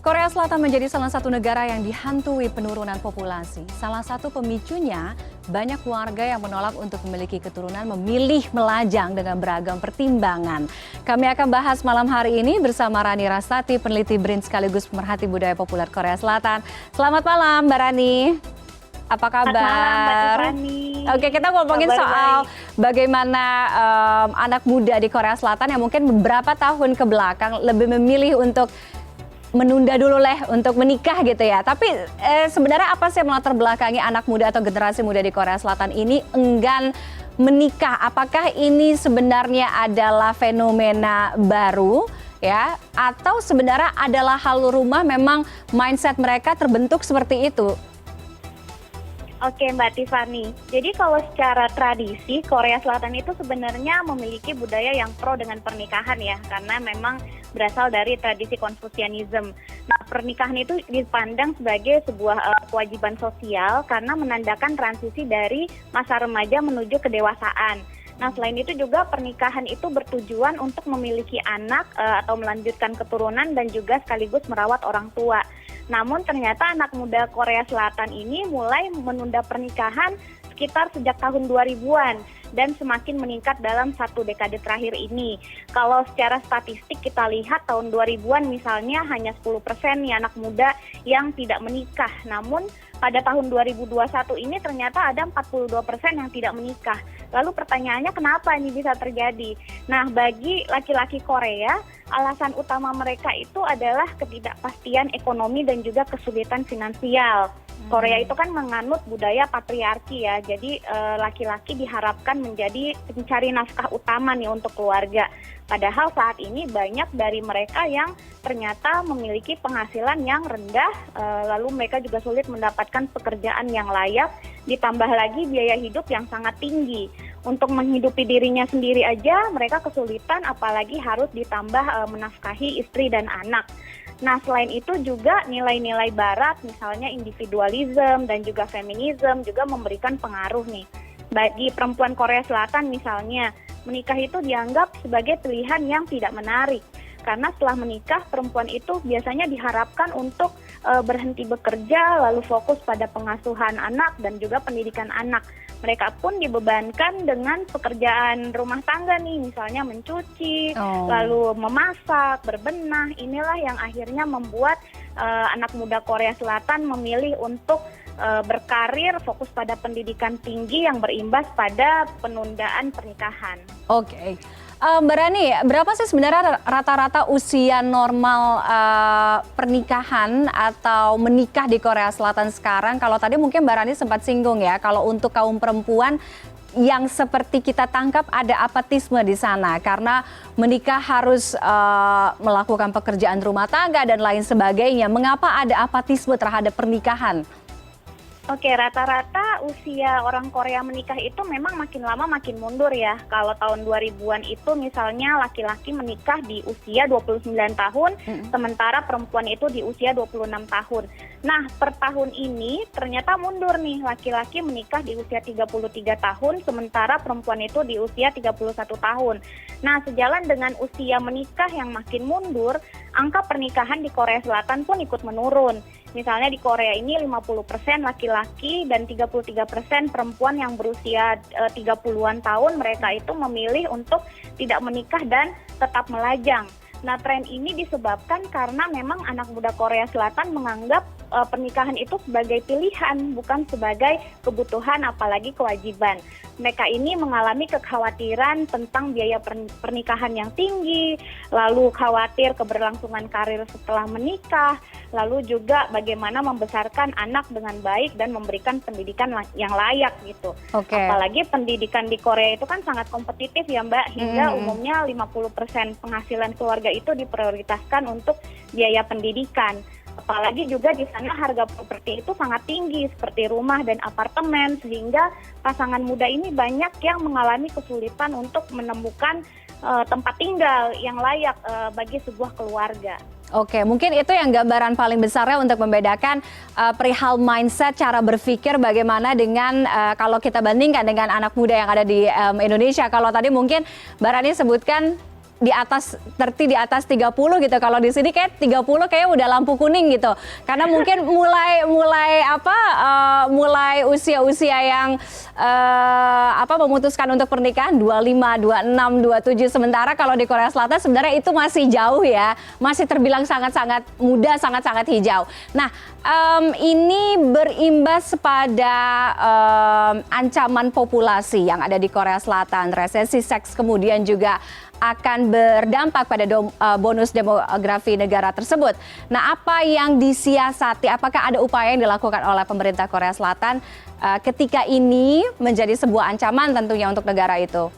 Korea Selatan menjadi salah satu negara yang dihantui penurunan populasi. Salah satu pemicunya, banyak warga yang menolak untuk memiliki keturunan memilih melajang dengan beragam pertimbangan. Kami akan bahas malam hari ini bersama Rani Rastati, peneliti BRIN sekaligus pemerhati budaya populer Korea Selatan. Selamat malam, Mbak Rani. Apa kabar? Selamat malam, Mbak Tiffany. Oke, kita ngomongin soal bagaimana anak muda di Korea Selatan yang mungkin beberapa tahun ke belakang lebih memilih untuk menunda dulu untuk menikah gitu ya. Tapi sebenarnya apa sih yang melatar belakangi anak muda atau generasi muda di Korea Selatan ini enggan menikah? Apakah ini sebenarnya adalah fenomena baru ya? Atau sebenarnya adalah hal rumah memang mindset mereka terbentuk seperti itu? Oke Mbak Tiffany, jadi kalau secara tradisi Korea Selatan itu sebenarnya memiliki budaya yang pro dengan pernikahan ya, karena memang berasal dari tradisi Konfusianisme. Nah, pernikahan itu dipandang sebagai sebuah kewajiban sosial karena menandakan transisi dari masa remaja menuju kedewasaan. Nah, selain itu juga pernikahan itu bertujuan untuk memiliki anak atau melanjutkan keturunan dan juga sekaligus merawat orang tua. Namun ternyata anak muda Korea Selatan ini mulai menunda pernikahan sekitar sejak tahun 2000-an dan semakin meningkat dalam satu dekade terakhir ini. Kalau secara statistik kita lihat tahun 2000-an misalnya hanya 10% nih anak muda yang tidak menikah. Namun pada tahun 2021 ini ternyata ada 42% yang tidak menikah. Lalu pertanyaannya kenapa ini bisa terjadi? Nah, bagi laki-laki Korea, alasan utama mereka itu adalah ketidakpastian ekonomi dan juga kesulitan finansial. Korea itu kan menganut budaya patriarki ya, jadi laki-laki diharapkan menjadi pencari nafkah utama nih untuk keluarga. Padahal saat ini banyak dari mereka yang ternyata memiliki penghasilan yang rendah, lalu mereka juga sulit mendapatkan pekerjaan yang layak, ditambah lagi biaya hidup yang sangat tinggi. Untuk menghidupi dirinya sendiri aja mereka kesulitan, apalagi harus ditambah menafkahi istri dan anak. Nah, selain itu juga nilai-nilai barat, misalnya individualisme dan juga feminisme juga memberikan pengaruh nih. Bagi perempuan Korea Selatan misalnya, menikah itu dianggap sebagai pilihan yang tidak menarik. Karena setelah menikah, perempuan itu biasanya diharapkan untuk berhenti bekerja, lalu fokus pada pengasuhan anak dan juga pendidikan anak. Mereka pun dibebankan dengan pekerjaan rumah tangga nih, misalnya mencuci, lalu memasak, berbenah. Inilah yang akhirnya membuat anak muda Korea Selatan memilih untuk berkarir fokus pada pendidikan tinggi yang berimbas pada penundaan pernikahan. Oke. Mbak Rani, berapa sih sebenarnya rata-rata usia normal pernikahan atau menikah di Korea Selatan sekarang? Kalau tadi mungkin Mbak Rani sempat singgung ya, kalau untuk kaum perempuan yang seperti kita tangkap ada apatisme di sana karena menikah harus melakukan pekerjaan rumah tangga dan lain sebagainya. Mengapa ada apatisme terhadap pernikahan? Oke, rata-rata usia orang Korea menikah itu memang makin lama makin mundur ya. Kalau tahun 2000-an itu misalnya laki-laki menikah di usia 29 tahun, sementara perempuan itu di usia 26 tahun. Nah, per tahun ini ternyata mundur nih, laki-laki menikah di usia 33 tahun, sementara perempuan itu di usia 31 tahun. Nah, sejalan dengan usia menikah yang makin mundur, angka pernikahan di Korea Selatan pun ikut menurun. Misalnya di Korea ini 50% laki-laki dan 33% perempuan yang berusia 30-an tahun, mereka itu memilih untuk tidak menikah dan tetap melajang. Nah, tren ini disebabkan karena memang anak muda Korea Selatan menganggap pernikahan itu sebagai pilihan, bukan sebagai kebutuhan apalagi kewajiban. Mereka ini mengalami kekhawatiran tentang biaya pernikahan yang tinggi, lalu khawatir keberlangsungan karir setelah menikah, lalu juga bagaimana membesarkan anak dengan baik dan memberikan pendidikan yang layak gitu. Apalagi pendidikan di Korea itu kan sangat kompetitif ya Mbak, hingga umumnya 50% penghasilan keluarga itu diprioritaskan untuk biaya pendidikan. Apalagi juga di sana harga properti itu sangat tinggi seperti rumah dan apartemen, sehingga pasangan muda ini banyak yang mengalami kesulitan untuk menemukan tempat tinggal yang layak bagi sebuah keluarga. Oke, mungkin itu yang gambaran paling besarnya untuk membedakan perihal mindset, cara berpikir bagaimana dengan kalau kita bandingkan dengan anak muda yang ada di Indonesia. Kalau tadi mungkin Mbak Rani sebutkan di atas 30 gitu. Kalau di sini kayak 30 kayak udah lampu kuning gitu. Karena mungkin mulai usia-usia yang memutuskan untuk pernikahan 25, 26, 27. Sementara kalau di Korea Selatan sebenarnya itu masih jauh ya. Masih terbilang sangat-sangat muda, sangat-sangat hijau. Nah, ini berimbas pada ancaman populasi yang ada di Korea Selatan, resesi seks, kemudian juga akan berdampak pada bonus demografi negara tersebut. Nah, apa yang disiasati? Apakah ada upaya yang dilakukan oleh pemerintah Korea Selatan ketika ini menjadi sebuah ancaman tentunya untuk negara itu?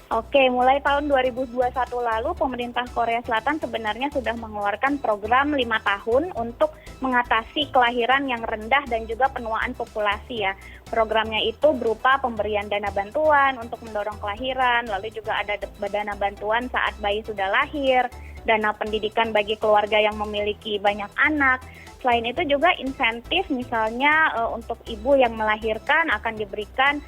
Oke, mulai tahun 2021 lalu pemerintah Korea Selatan sebenarnya sudah mengeluarkan program 5 tahun untuk mengatasi kelahiran yang rendah dan juga penuaan populasi ya. Programnya itu berupa pemberian dana bantuan untuk mendorong kelahiran, lalu juga ada dana bantuan saat bayi sudah lahir, dana pendidikan bagi keluarga yang memiliki banyak anak. Selain itu juga insentif misalnya untuk ibu yang melahirkan akan diberikan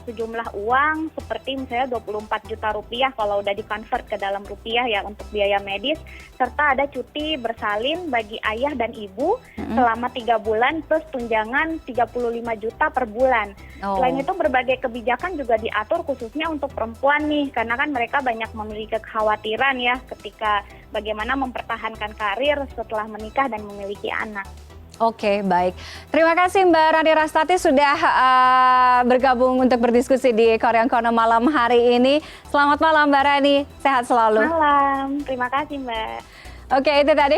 sejumlah uang seperti misalnya 24 juta rupiah kalau udah di-convert ke dalam rupiah ya untuk biaya medis, serta ada cuti bersalin bagi ayah dan ibu selama 3 bulan plus tunjangan 35 juta per bulan. Selain itu berbagai kebijakan juga diatur khususnya untuk perempuan nih, karena kan mereka banyak memiliki kekhawatiran ya ketika bagaimana mempertahankan karir setelah menikah dan memiliki anak. Oke, baik. Terima kasih Mbak Rani Rastati sudah bergabung untuk berdiskusi di Korean Corner malam hari ini. Selamat malam Mbak Rani, sehat selalu. Malam, terima kasih Mbak. Oke, itu tadi